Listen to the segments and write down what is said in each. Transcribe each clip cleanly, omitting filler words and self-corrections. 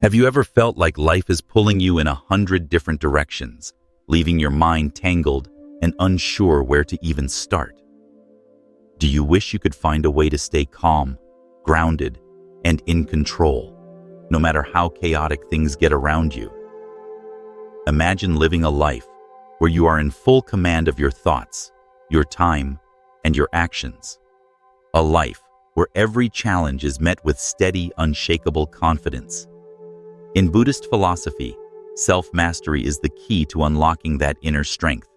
Have you ever felt like life is pulling you in 100 different directions, leaving your mind tangled and unsure where to even start? Do you wish you could find a way to stay calm, grounded, and in control, no matter how chaotic things get around you? Imagine living a life where you are in full command of your thoughts, your time, and your actions. A life where every challenge is met with steady, unshakable confidence. In Buddhist philosophy, self-mastery is the key to unlocking that inner strength.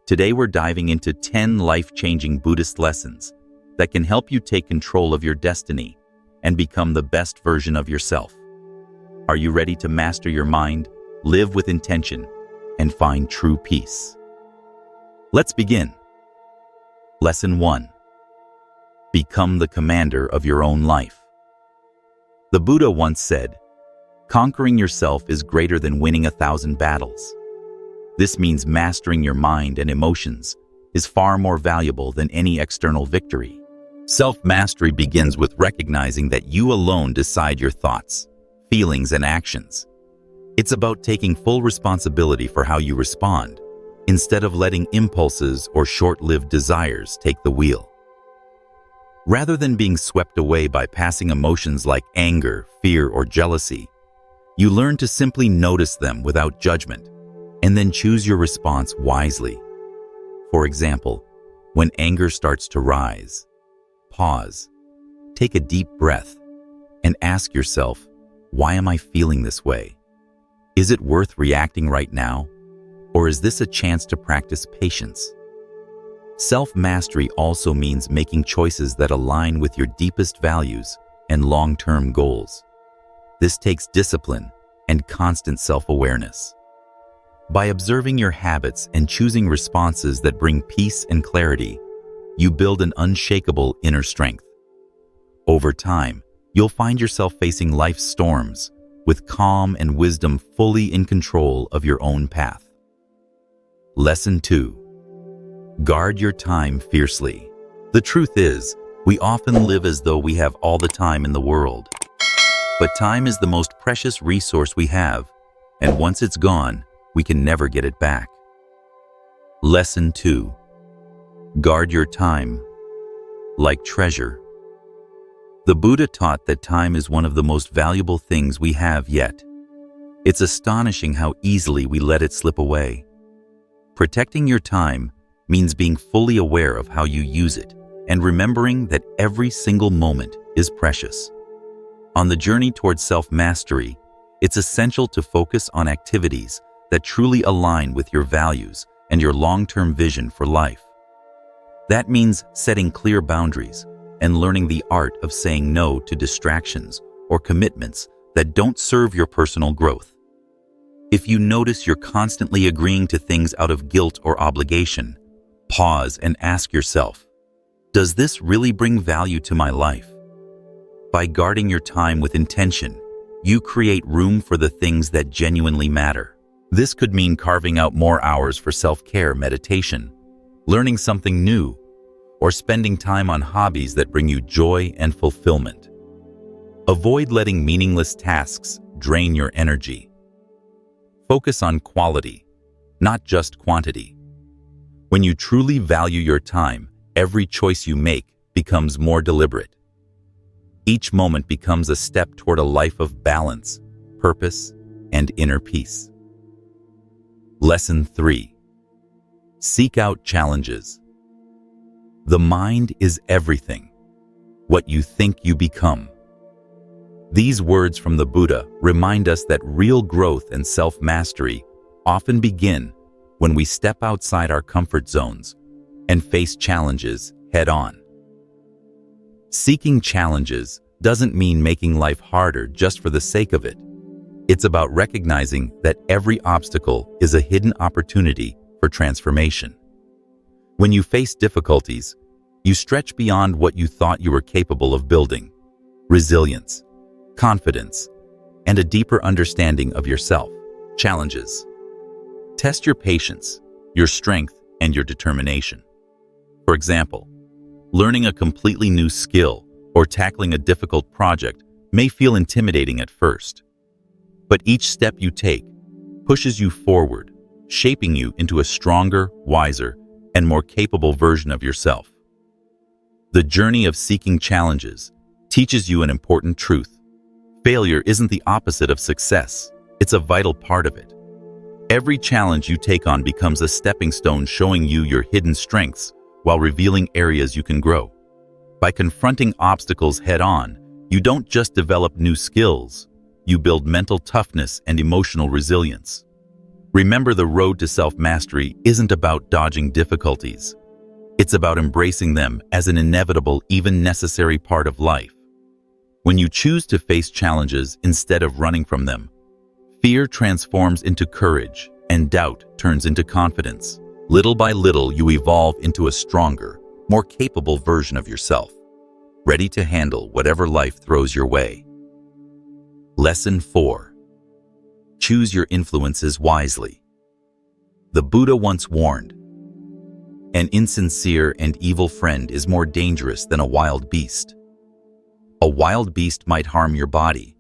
Today we're diving into 10 life-changing Buddhist lessons that can help you take control of your destiny and become the best version of yourself. Are you ready to master your mind, live with intention, and find true peace? Let's begin. Lesson 1. Become the commander of your own life. The Buddha once said, "Conquering yourself is greater than winning 1,000 battles." This means mastering your mind and emotions is far more valuable than any external victory. Self-mastery begins with recognizing that you alone decide your thoughts, feelings, and actions. It's about taking full responsibility for how you respond, instead of letting impulses or short-lived desires take the wheel. Rather than being swept away by passing emotions like anger, fear, or jealousy, you learn to simply notice them without judgment, and then choose your response wisely. For example, when anger starts to rise, pause, take a deep breath, and ask yourself, why am I feeling this way? Is it worth reacting right now? Or is this a chance to practice patience? Self-mastery also means making choices that align with your deepest values and long-term goals. This takes discipline and constant self-awareness. By observing your habits and choosing responses that bring peace and clarity, you build an unshakable inner strength. Over time, you'll find yourself facing life's storms with calm and wisdom, fully in control of your own path. Lesson 2. Guard your time fiercely. The truth is, we often live as though we have all the time in the world. But time is the most precious resource we have, and once it's gone, we can never get it back. Lesson 2. Guard your time like treasure. The Buddha taught that time is one of the most valuable things we have yet. It's astonishing how easily we let it slip away. Protecting your time means being fully aware of how you use it and remembering that every single moment is precious. On the journey towards self-mastery, it's essential to focus on activities that truly align with your values and your long-term vision for life. That means setting clear boundaries and learning the art of saying no to distractions or commitments that don't serve your personal growth. If you notice you're constantly agreeing to things out of guilt or obligation, pause and ask yourself, does this really bring value to my life? By guarding your time with intention, you create room for the things that genuinely matter. This could mean carving out more hours for self-care, meditation, learning something new, or spending time on hobbies that bring you joy and fulfillment. Avoid letting meaningless tasks drain your energy. Focus on quality, not just quantity. When you truly value your time, every choice you make becomes more deliberate. Each moment becomes a step toward a life of balance, purpose, and inner peace. Lesson 3. Seek out challenges. The mind is everything. What you think you become. These words from the Buddha remind us that real growth and self-mastery often begin when we step outside our comfort zones and face challenges head-on. Seeking challenges doesn't mean making life harder just for the sake of it. It's about recognizing that every obstacle is a hidden opportunity for transformation. When you face difficulties, you stretch beyond what you thought you were capable of building. Resilience, confidence, and a deeper understanding of yourself. Challenges. Test your patience, your strength, and your determination. For example, learning a completely new skill or tackling a difficult project may feel intimidating at first. But each step you take pushes you forward, shaping you into a stronger, wiser, and more capable version of yourself. The journey of seeking challenges teaches you an important truth. Failure isn't the opposite of success. It's a vital part of it. Every challenge you take on becomes a stepping stone, showing you your hidden strengths while revealing areas you can grow. By confronting obstacles head-on, you don't just develop new skills, you build mental toughness and emotional resilience. Remember, the road to self-mastery isn't about dodging difficulties. It's about embracing them as an inevitable, even necessary part of life. When you choose to face challenges instead of running from them, fear transforms into courage and doubt turns into confidence. Little by little, you evolve into a stronger, more capable version of yourself, ready to handle whatever life throws your way. Lesson 4. Choose your influences wisely. The Buddha once warned, "An insincere and evil friend is more dangerous than a wild beast." A wild beast might harm your body,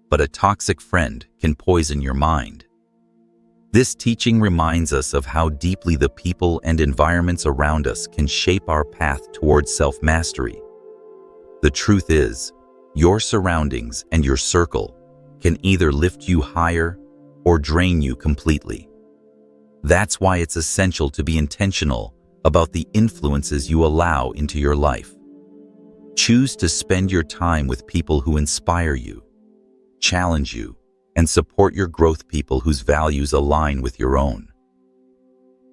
but a toxic friend can poison your mind. This teaching reminds us of how deeply the people and environments around us can shape our path towards self-mastery. The truth is, your surroundings and your circle can either lift you higher or drain you completely. That's why it's essential to be intentional about the influences you allow into your life. Choose to spend your time with people who inspire you, challenge you, and support your growth, people whose values align with your own.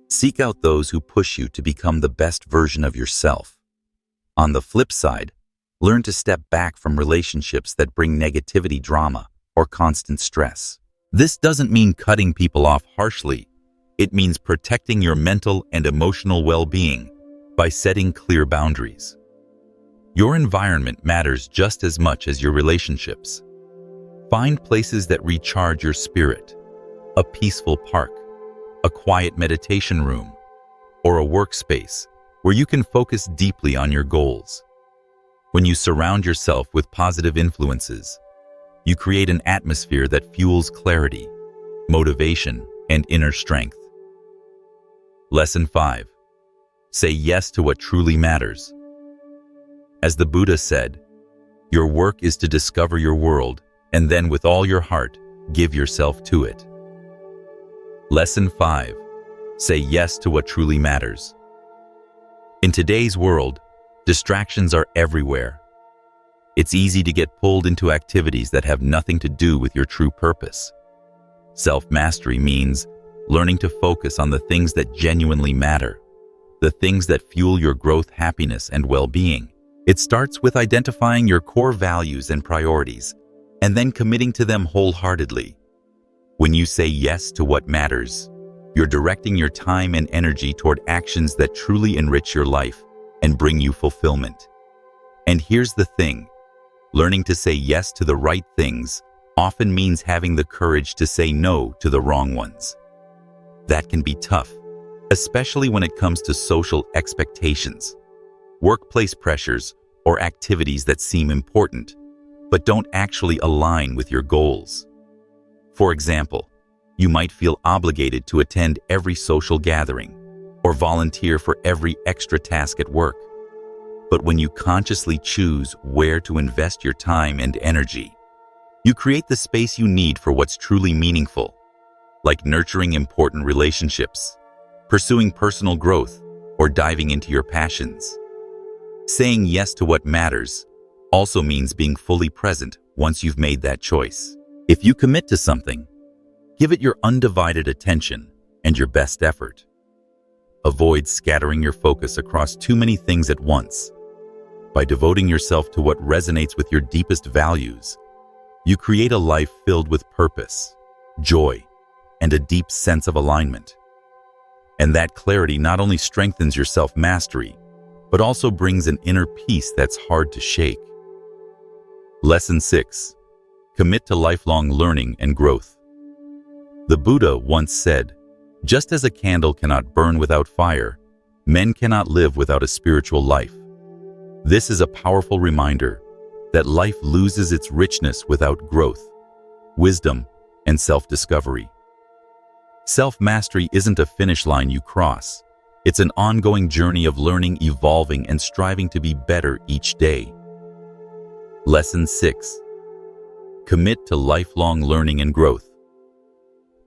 Seek out those who push you to become the best version of yourself. On the flip side, learn to step back from relationships that bring negativity, drama, or constant stress. This doesn't mean cutting people off harshly. It means protecting your mental and emotional well-being by setting clear boundaries. Your environment matters just as much as your relationships. Find places that recharge your spirit, a peaceful park, a quiet meditation room, or a workspace where you can focus deeply on your goals. When you surround yourself with positive influences, you create an atmosphere that fuels clarity, motivation, and inner strength. Lesson 5. Say yes to what truly matters. As the Buddha said, your work is to discover your world, and then with all your heart, give yourself to it. Lesson 5. Say yes to what truly matters. In today's world, distractions are everywhere. It's easy to get pulled into activities that have nothing to do with your true purpose. Self-mastery means learning to focus on the things that genuinely matter, the things that fuel your growth, happiness, and well-being. It starts with identifying your core values and priorities, and then committing to them wholeheartedly. When you say yes to what matters, you're directing your time and energy toward actions that truly enrich your life and bring you fulfillment. And here's the thing, learning to say yes to the right things often means having the courage to say no to the wrong ones. That can be tough, especially when it comes to social expectations, workplace pressures, or activities that seem important, but don't actually align with your goals. For example, you might feel obligated to attend every social gathering or volunteer for every extra task at work. But when you consciously choose where to invest your time and energy, you create the space you need for what's truly meaningful, like nurturing important relationships, pursuing personal growth, or diving into your passions. Saying yes to what matters also means being fully present once you've made that choice. If you commit to something, give it your undivided attention and your best effort. Avoid scattering your focus across too many things at once. By devoting yourself to what resonates with your deepest values, you create a life filled with purpose, joy, and a deep sense of alignment. And that clarity not only strengthens your self-mastery, but also brings an inner peace that's hard to shake. Lesson 6. Commit to lifelong learning and growth. The Buddha once said, "Just as a candle cannot burn without fire, men cannot live without a spiritual life." This is a powerful reminder that life loses its richness without growth, wisdom, and self-discovery. Self-mastery isn't a finish line you cross. It's an ongoing journey of learning, evolving, and striving to be better each day. Lesson 6. Commit to lifelong learning and growth.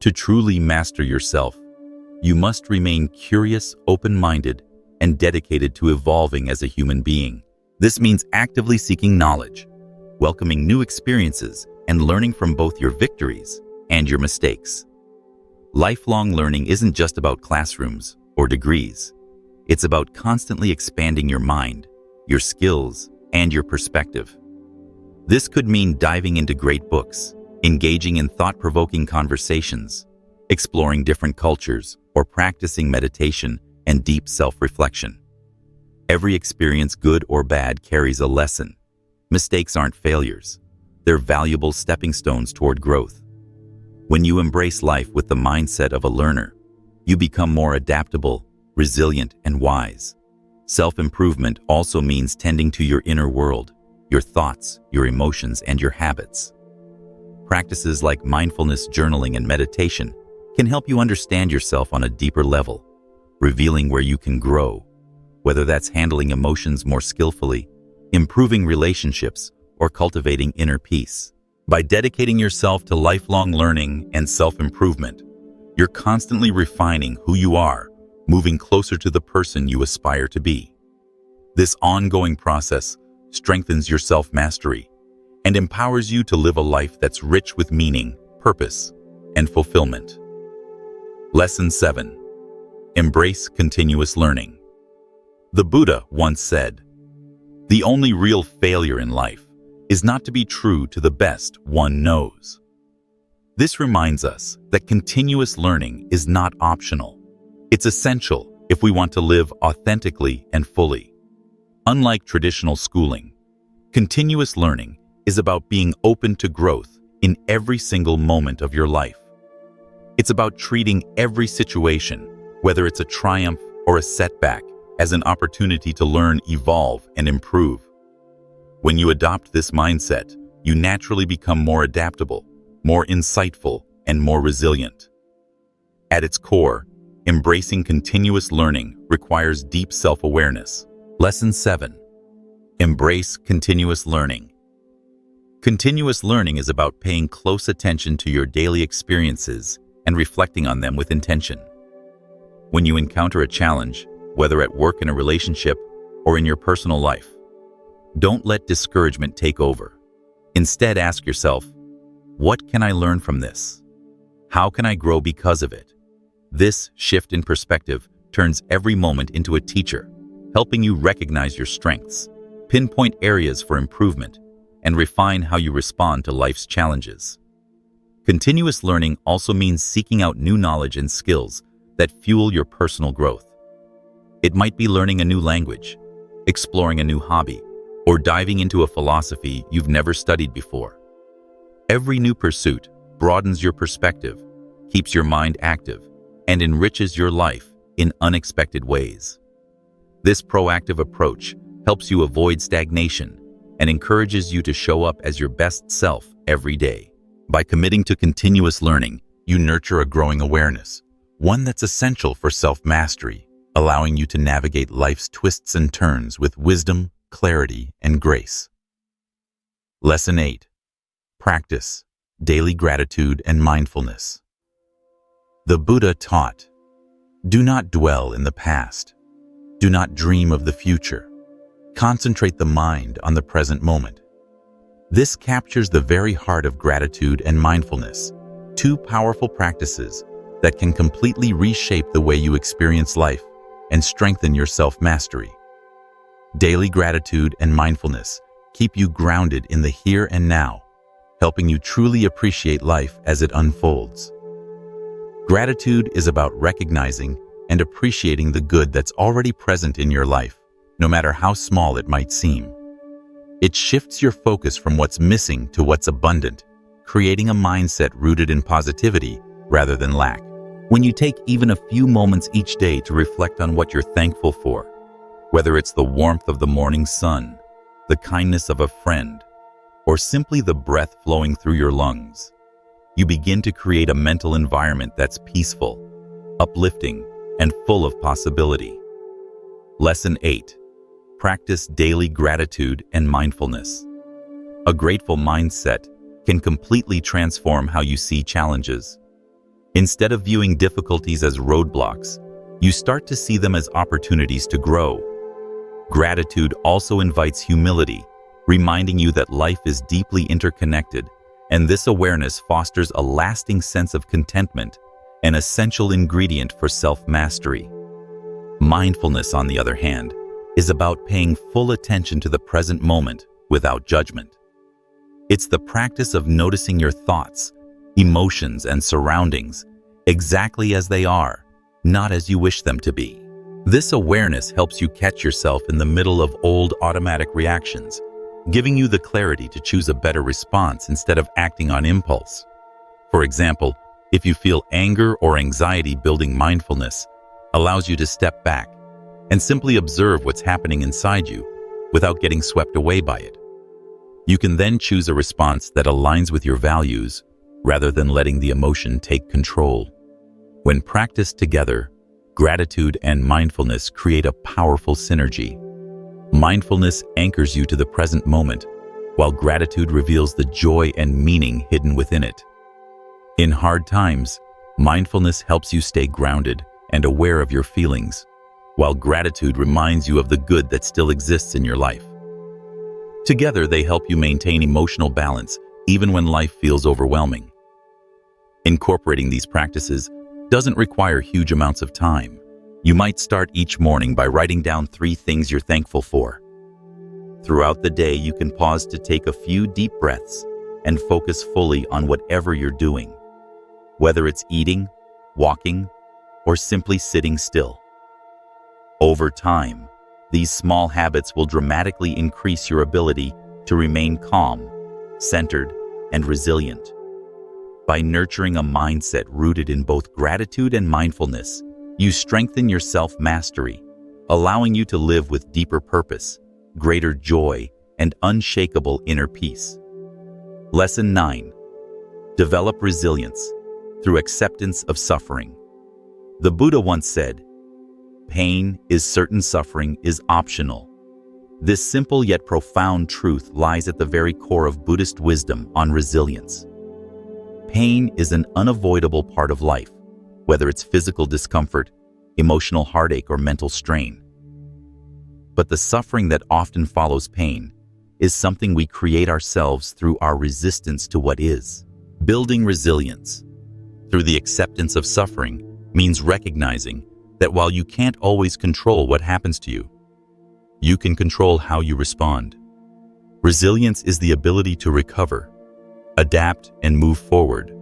To truly master yourself, you must remain curious, open-minded, and dedicated to evolving as a human being. This means actively seeking knowledge, welcoming new experiences, and learning from both your victories and your mistakes. Lifelong learning isn't just about classrooms or degrees. It's about constantly expanding your mind, your skills, and your perspective. This could mean diving into great books, engaging in thought-provoking conversations, exploring different cultures, or practicing meditation and deep self-reflection. Every experience, good or bad, carries a lesson. Mistakes aren't failures. They're valuable stepping stones toward growth. When you embrace life with the mindset of a learner, you become more adaptable, resilient, and wise. Self-improvement also means tending to your inner world, your thoughts, your emotions, and your habits. Practices like mindfulness, journaling, and meditation can help you understand yourself on a deeper level, revealing where you can grow, whether that's handling emotions more skillfully, improving relationships, or cultivating inner peace. By dedicating yourself to lifelong learning and self-improvement, you're constantly refining who you are, moving closer to the person you aspire to be. This ongoing process strengthens your self-mastery and empowers you to live a life that's rich with meaning, purpose, and fulfillment. Lesson 7. Embrace continuous learning. The Buddha once said, "The only real failure in life is not to be true to the best one knows." This reminds us that continuous learning is not optional. It's essential if we want to live authentically and fully. Unlike traditional schooling, continuous learning is about being open to growth in every single moment of your life. It's about treating every situation, whether it's a triumph or a setback, as an opportunity to learn, evolve, and improve. When you adopt this mindset, you naturally become more adaptable, more insightful, and more resilient. At its core, embracing continuous learning requires deep self-awareness. Lesson 7. Embrace continuous learning. Continuous learning is about paying close attention to your daily experiences and reflecting on them with intention. When you encounter a challenge, whether at work, in a relationship, or in your personal life, don't let discouragement take over. Instead, ask yourself, what can I learn from this? How can I grow because of it? This shift in perspective turns every moment into a teacher, helping you recognize your strengths, pinpoint areas for improvement, and refine how you respond to life's challenges. Continuous learning also means seeking out new knowledge and skills that fuel your personal growth. It might be learning a new language, exploring a new hobby, or diving into a philosophy you've never studied before. Every new pursuit broadens your perspective, keeps your mind active, and enriches your life in unexpected ways. This proactive approach helps you avoid stagnation and encourages you to show up as your best self every day. By committing to continuous learning, you nurture a growing awareness, one that's essential for self-mastery, allowing you to navigate life's twists and turns with wisdom, clarity, and grace. Lesson 8. Practice daily gratitude and mindfulness. The Buddha taught, "Do not dwell in the past. Do not dream of the future. Concentrate the mind on the present moment." This captures the very heart of gratitude and mindfulness, two powerful practices that can completely reshape the way you experience life and strengthen your self-mastery. Daily gratitude and mindfulness keep you grounded in the here and now, helping you truly appreciate life as it unfolds. Gratitude is about recognizing and appreciating the good that's already present in your life, no matter how small it might seem. It shifts your focus from what's missing to what's abundant, creating a mindset rooted in positivity rather than lack. When you take even a few moments each day to reflect on what you're thankful for, whether it's the warmth of the morning sun, the kindness of a friend, or simply the breath flowing through your lungs, you begin to create a mental environment that's peaceful, uplifting, and full of possibility. Lesson 8. Practice daily gratitude and mindfulness. A grateful mindset can completely transform how you see challenges. Instead of viewing difficulties as roadblocks, you start to see them as opportunities to grow. Gratitude also invites humility, reminding you that life is deeply interconnected, and this awareness fosters a lasting sense of contentment, an essential ingredient for self-mastery. Mindfulness, on the other hand, is about paying full attention to the present moment without judgment. It's the practice of noticing your thoughts, emotions, and surroundings exactly as they are, not as you wish them to be. This awareness helps you catch yourself in the middle of old automatic reactions, giving you the clarity to choose a better response instead of acting on impulse. For example, if you feel anger or anxiety, building mindfulness allows you to step back and simply observe what's happening inside you without getting swept away by it. You can then choose a response that aligns with your values rather than letting the emotion take control. When practiced together, gratitude and mindfulness create a powerful synergy. Mindfulness anchors you to the present moment, while gratitude reveals the joy and meaning hidden within it. In hard times, mindfulness helps you stay grounded and aware of your feelings, while gratitude reminds you of the good that still exists in your life. Together, they help you maintain emotional balance even when life feels overwhelming. Incorporating these practices doesn't require huge amounts of time. You might start each morning by writing down 3 things you're thankful for. Throughout the day, you can pause to take a few deep breaths and focus fully on whatever you're doing, whether it's eating, walking, or simply sitting still. Over time, these small habits will dramatically increase your ability to remain calm, centered, and resilient. By nurturing a mindset rooted in both gratitude and mindfulness, you strengthen your self-mastery, allowing you to live with deeper purpose, greater joy, and unshakable inner peace. Lesson 9. Develop resilience through acceptance of suffering. The Buddha once said, "Pain is certain, suffering is optional." This simple yet profound truth lies at the very core of Buddhist wisdom on resilience. Pain is an unavoidable part of life, whether it's physical discomfort, emotional heartache, or mental strain. But the suffering that often follows pain is something we create ourselves through our resistance to what is. Building resilience through the acceptance of suffering means recognizing that while you can't always control what happens to you, you can control how you respond. Resilience is the ability to recover, adapt, and move forward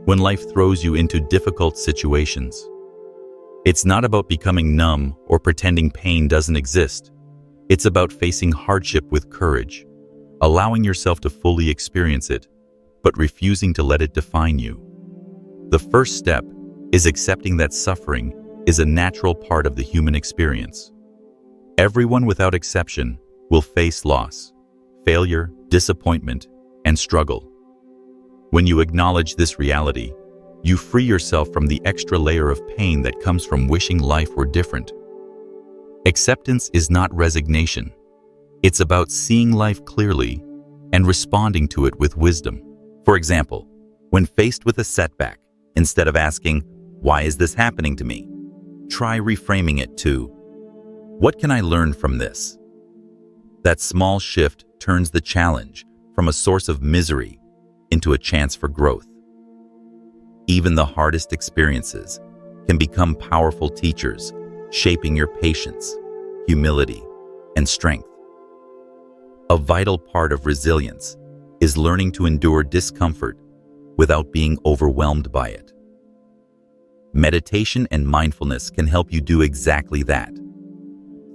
when life throws you into difficult situations. It's not about becoming numb or pretending pain doesn't exist. It's about facing hardship with courage, allowing yourself to fully experience it, but refusing to let it define you. The first step is accepting that suffering is a natural part of the human experience. Everyone without exception will face loss, failure, disappointment, and struggle. When you acknowledge this reality, you free yourself from the extra layer of pain that comes from wishing life were different. Acceptance is not resignation. It's about seeing life clearly and responding to it with wisdom. For example, when faced with a setback, instead of asking, "Why is this happening to me?" try reframing it to, "What can I learn from this?" That small shift turns the challenge from a source of misery into a chance for growth. Even the hardest experiences can become powerful teachers, shaping your patience, humility, and strength. A vital part of resilience is learning to endure discomfort without being overwhelmed by it. Meditation and mindfulness can help you do exactly that.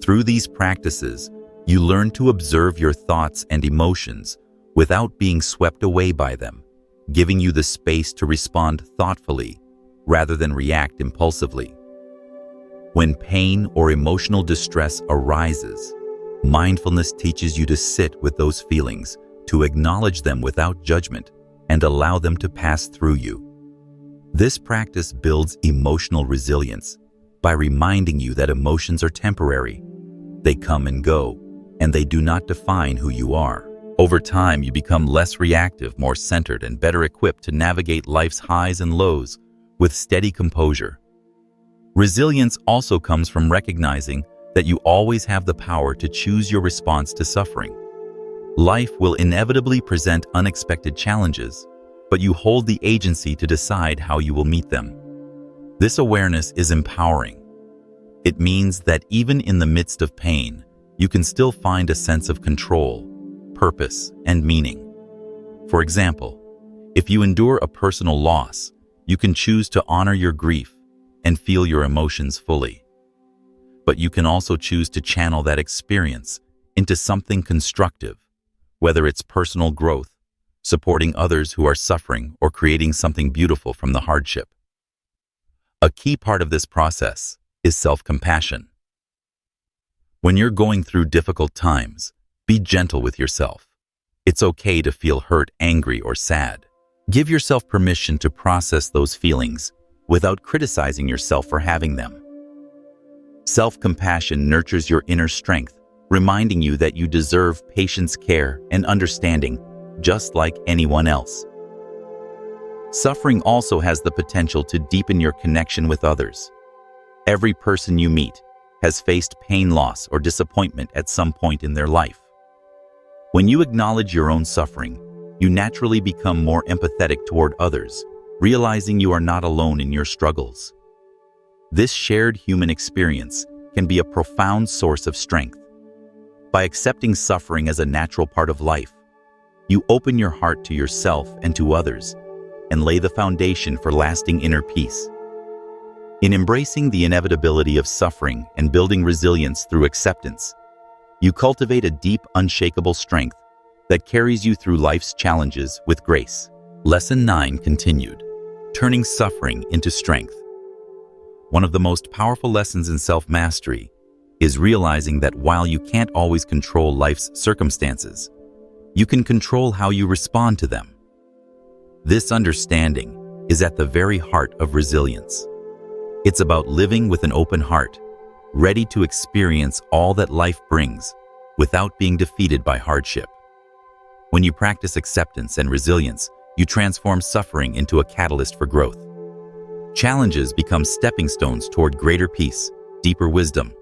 Through these practices, you learn to observe your thoughts and emotions without being swept away by them, giving you the space to respond thoughtfully rather than react impulsively. When pain or emotional distress arises, mindfulness teaches you to sit with those feelings, to acknowledge them without judgment, and allow them to pass through you. This practice builds emotional resilience by reminding you that emotions are temporary. They come and go, and they do not define who you are. Over time, you become less reactive, more centered, and better equipped to navigate life's highs and lows with steady composure. Resilience also comes from recognizing that you always have the power to choose your response to suffering. Life will inevitably present unexpected challenges, but you hold the agency to decide how you will meet them. This awareness is empowering. It means that even in the midst of pain, you can still find a sense of control, purpose, and meaning. For example, if you endure a personal loss, you can choose to honor your grief and feel your emotions fully. But you can also choose to channel that experience into something constructive, whether it's personal growth, supporting others who are suffering, or creating something beautiful from the hardship. A key part of this process is self-compassion. When you're going through difficult times, be gentle with yourself. It's okay to feel hurt, angry, or sad. Give yourself permission to process those feelings without criticizing yourself for having them. Self-compassion nurtures your inner strength, reminding you that you deserve patience, care, and understanding just like anyone else. Suffering also has the potential to deepen your connection with others. Every person you meet has faced pain, loss, or disappointment at some point in their life. When you acknowledge your own suffering, you naturally become more empathetic toward others, realizing you are not alone in your struggles. This shared human experience can be a profound source of strength. By accepting suffering as a natural part of life, you open your heart to yourself and to others, and lay the foundation for lasting inner peace. In embracing the inevitability of suffering and building resilience through acceptance, you cultivate a deep, unshakable strength that carries you through life's challenges with grace. Lesson 9 continued, turning suffering into strength. One of the most powerful lessons in self-mastery is realizing that while you can't always control life's circumstances, you can control how you respond to them. This understanding is at the very heart of resilience. It's about living with an open heart, ready to experience all that life brings without being defeated by hardship. When you practice acceptance and resilience, you transform suffering into a catalyst for growth. Challenges become stepping stones toward greater peace, deeper wisdom,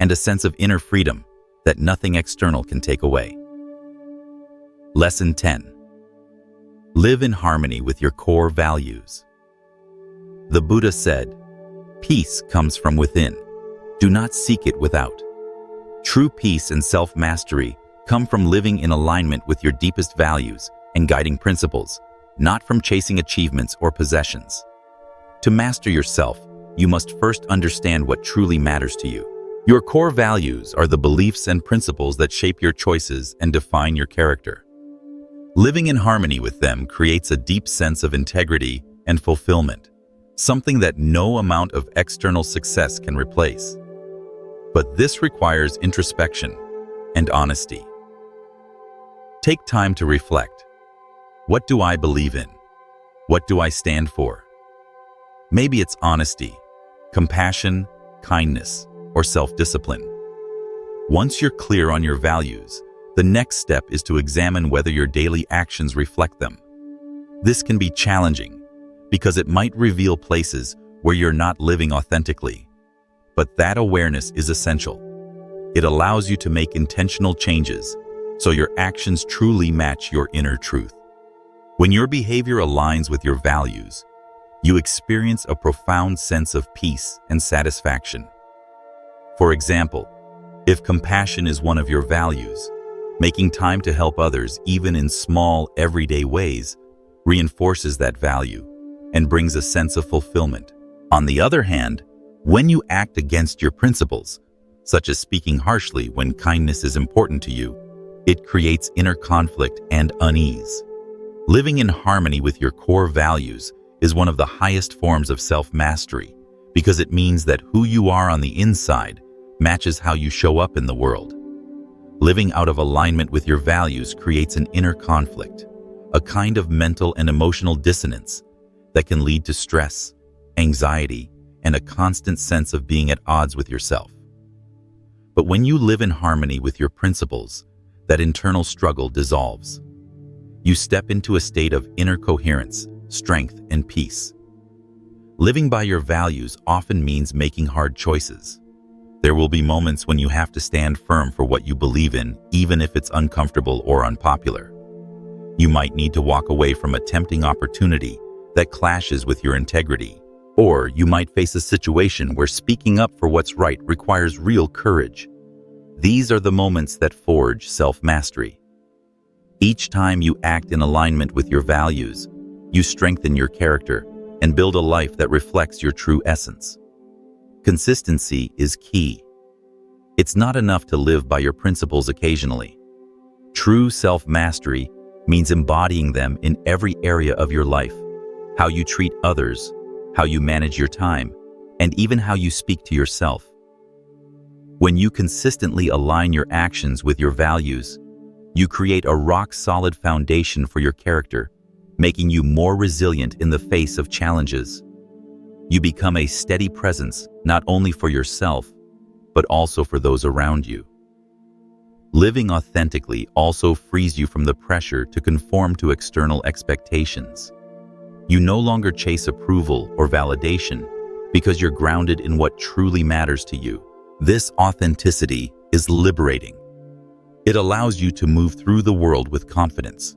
and a sense of inner freedom that nothing external can take away. Lesson 10. Live in harmony with your core values. The Buddha said, "Peace comes from within. Do not seek it without." True peace and self-mastery come from living in alignment with your deepest values and guiding principles, not from chasing achievements or possessions. To master yourself, you must first understand what truly matters to you. Your core values are the beliefs and principles that shape your choices and define your character. Living in harmony with them creates a deep sense of integrity and fulfillment, something that no amount of external success can replace. But this requires introspection and honesty. Take time to reflect. What do I believe in? What do I stand for? Maybe it's honesty, compassion, kindness, or self-discipline. Once you're clear on your values, the next step is to examine whether your daily actions reflect them. This can be challenging because it might reveal places where you're not living authentically. But that awareness is essential. It allows you to make intentional changes so your actions truly match your inner truth. When your behavior aligns with your values, you experience a profound sense of peace and satisfaction. For example, if compassion is one of your values, making time to help others, even in small, everyday ways, reinforces that value and brings a sense of fulfillment. On the other hand, when you act against your principles, such as speaking harshly when kindness is important to you, it creates inner conflict and unease. Living in harmony with your core values is one of the highest forms of self-mastery because it means that who you are on the inside matches how you show up in the world. Living out of alignment with your values creates an inner conflict, a kind of mental and emotional dissonance that can lead to stress, anxiety, and a constant sense of being at odds with yourself. But when you live in harmony with your principles, that internal struggle dissolves. You step into a state of inner coherence, strength, and peace. Living by your values often means making hard choices. There will be moments when you have to stand firm for what you believe in, even if it's uncomfortable or unpopular. You might need to walk away from a tempting opportunity that clashes with your integrity, or you might face a situation where speaking up for what's right requires real courage. These are the moments that forge self-mastery. Each time you act in alignment with your values, you strengthen your character and build a life that reflects your true essence. Consistency is key. It's not enough to live by your principles occasionally. True self-mastery means embodying them in every area of your life: how you treat others, how you manage your time, and even how you speak to yourself. When you consistently align your actions with your values, you create a rock-solid foundation for your character, making you more resilient in the face of challenges. You become a steady presence not only for yourself, but also for those around you. Living authentically also frees you from the pressure to conform to external expectations. You no longer chase approval or validation because you're grounded in what truly matters to you. This authenticity is liberating. It allows you to move through the world with confidence,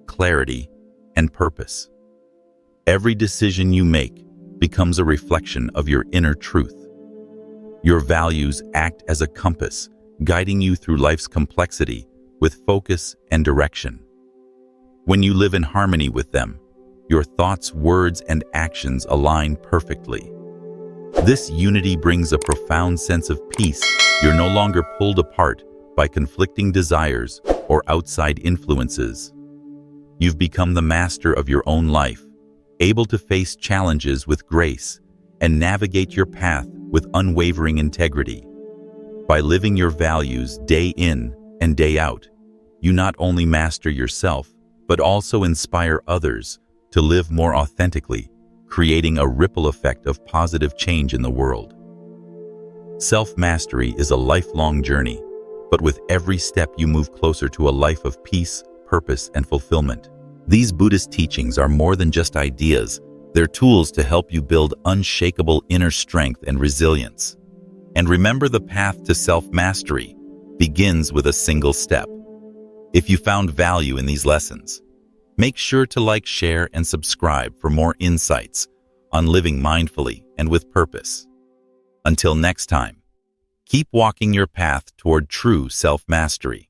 clarity, and purpose. Every decision you make becomes a reflection of your inner truth. Your values act as a compass, guiding you through life's complexity with focus and direction. When you live in harmony with them, your thoughts, words, and actions align perfectly. This unity brings a profound sense of peace. You're no longer pulled apart by conflicting desires or outside influences. You've become the master of your own life, able to face challenges with grace and navigate your path with unwavering integrity. By living your values day in and day out, you not only master yourself, but also inspire others to live more authentically, creating a ripple effect of positive change in the world. Self-mastery is a lifelong journey, but with every step you move closer to a life of peace, purpose, and fulfillment. These Buddhist teachings are more than just ideas. They're tools to help you build unshakable inner strength and resilience. And remember, the path to self-mastery begins with a single step. If you found value in these lessons, make sure to like, share, and subscribe for more insights on living mindfully and with purpose. Until next time, keep walking your path toward true self-mastery.